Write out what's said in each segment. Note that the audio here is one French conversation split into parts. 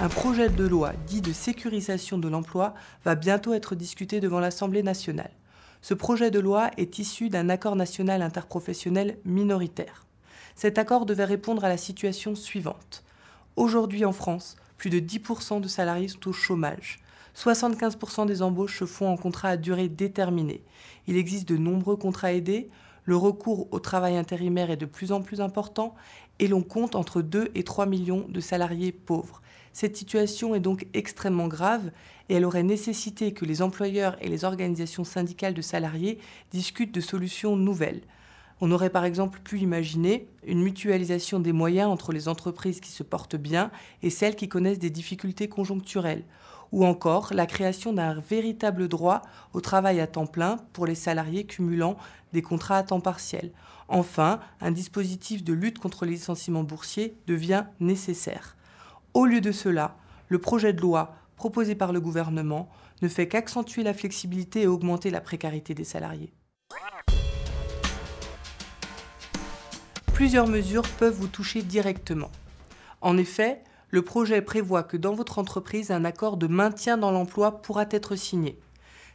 Un projet de loi dit de sécurisation de l'emploi va bientôt être discuté devant l'Assemblée nationale. Ce projet de loi est issu d'un accord national interprofessionnel minoritaire. Cet accord devait répondre à la situation suivante. Aujourd'hui en France, plus de 10% de salariés sont au chômage. 75% des embauches se font en contrat à durée déterminée. Il existe de nombreux contrats aidés, le recours au travail intérimaire est de plus en plus important et l'on compte entre 2 et 3 millions de salariés pauvres. Cette situation est donc extrêmement grave et elle aurait nécessité que les employeurs et les organisations syndicales de salariés discutent de solutions nouvelles. On aurait par exemple pu imaginer une mutualisation des moyens entre les entreprises qui se portent bien et celles qui connaissent des difficultés conjoncturelles, ou encore la création d'un véritable droit au travail à temps plein pour les salariés cumulant des contrats à temps partiel. Enfin, un dispositif de lutte contre les licenciements boursiers devient nécessaire. Au lieu de cela, le projet de loi proposé par le gouvernement ne fait qu'accentuer la flexibilité et augmenter la précarité des salariés. Plusieurs mesures peuvent vous toucher directement. En effet, le projet prévoit que dans votre entreprise, un accord de maintien dans l'emploi pourra être signé.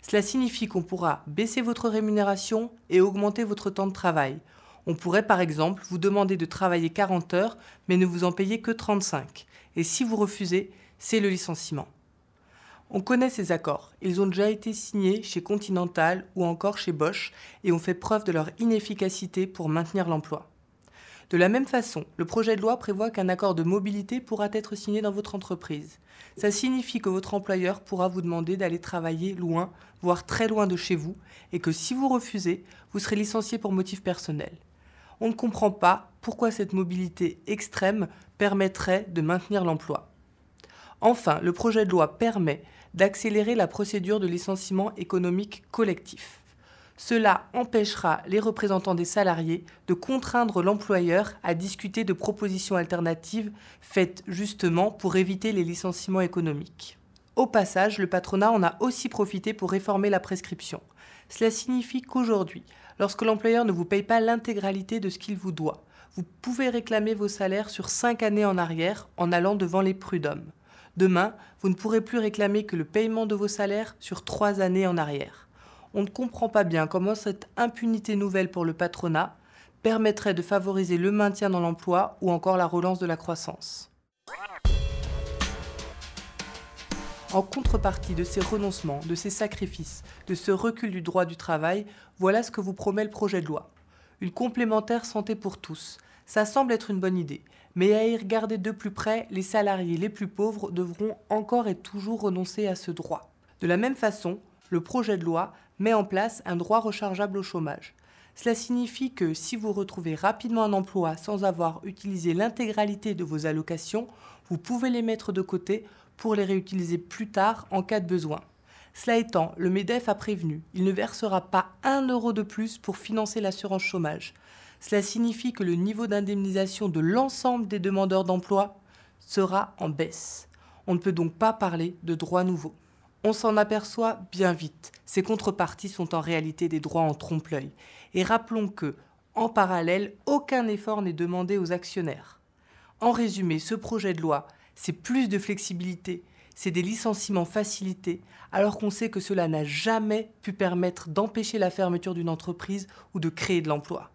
Cela signifie qu'on pourra baisser votre rémunération et augmenter votre temps de travail. On pourrait par exemple vous demander de travailler 40 heures, mais ne vous en payer que 35. Et si vous refusez, c'est le licenciement. On connaît ces accords. Ils ont déjà été signés chez Continental ou encore chez Bosch et ont fait preuve de leur inefficacité pour maintenir l'emploi. De la même façon, le projet de loi prévoit qu'un accord de mobilité pourra être signé dans votre entreprise. Ça signifie que votre employeur pourra vous demander d'aller travailler loin, voire très loin de chez vous, et que si vous refusez, vous serez licencié pour motif personnel. On ne comprend pas pourquoi cette mobilité extrême permettrait de maintenir l'emploi. Enfin, le projet de loi permet d'accélérer la procédure de licenciement économique collectif. Cela empêchera les représentants des salariés de contraindre l'employeur à discuter de propositions alternatives faites justement pour éviter les licenciements économiques. Au passage, le patronat en a aussi profité pour réformer la prescription. Cela signifie qu'aujourd'hui, lorsque l'employeur ne vous paye pas l'intégralité de ce qu'il vous doit, vous pouvez réclamer vos salaires sur 5 années en arrière en allant devant les prud'hommes. Demain, vous ne pourrez plus réclamer que le paiement de vos salaires sur 3 années en arrière. On ne comprend pas bien comment cette impunité nouvelle pour le patronat permettrait de favoriser le maintien dans l'emploi ou encore la relance de la croissance. En contrepartie de ces renoncements, de ces sacrifices, de ce recul du droit du travail, voilà ce que vous promet le projet de loi. Une complémentaire santé pour tous. Ça semble être une bonne idée, mais à y regarder de plus près, les salariés les plus pauvres devront encore et toujours renoncer à ce droit. De la même façon, le projet de loi met en place un droit rechargeable au chômage. Cela signifie que si vous retrouvez rapidement un emploi sans avoir utilisé l'intégralité de vos allocations, vous pouvez les mettre de côté pour les réutiliser plus tard en cas de besoin. Cela étant, le MEDEF a prévenu, il ne versera pas 1 euro de plus pour financer l'assurance chômage. Cela signifie que le niveau d'indemnisation de l'ensemble des demandeurs d'emploi sera en baisse. On ne peut donc pas parler de droits nouveaux. On s'en aperçoit bien vite. Ces contreparties sont en réalité des droits en trompe-l'œil. Et rappelons que, en parallèle, aucun effort n'est demandé aux actionnaires. En résumé, ce projet de loi, c'est plus de flexibilité, c'est des licenciements facilités, alors qu'on sait que cela n'a jamais pu permettre d'empêcher la fermeture d'une entreprise ou de créer de l'emploi.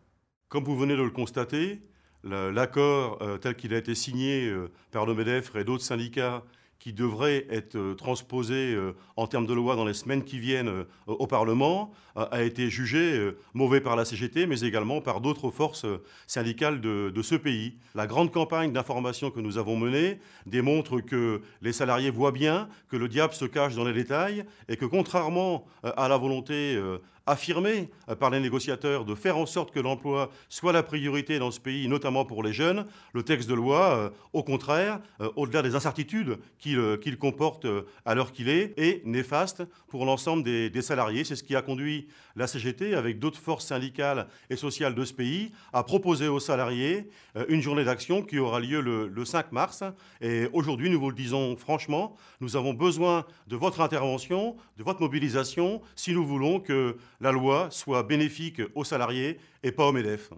Comme vous venez de le constater, l'accord tel qu'il a été signé par le MEDEF et d'autres syndicats qui devrait être transposé en termes de loi dans les semaines qui viennent au Parlement, a été jugé mauvais par la CGT, mais également par d'autres forces syndicales de ce pays. La grande campagne d'information que nous avons menée démontre que les salariés voient bien que le diable se cache dans les détails et que contrairement à la volonté affirmée par les négociateurs de faire en sorte que l'emploi soit la priorité dans ce pays, notamment pour les jeunes, le texte de loi, au contraire, au-delà des incertitudes qu'il comporte à l'heure qu'il est néfaste pour l'ensemble des salariés. C'est ce qui a conduit la CGT, avec d'autres forces syndicales et sociales de ce pays, à proposer aux salariés une journée d'action qui aura lieu le 5 mars. Et aujourd'hui, nous vous le disons franchement, nous avons besoin de votre intervention, de votre mobilisation, si nous voulons que la loi soit bénéfique aux salariés et pas au MEDEF.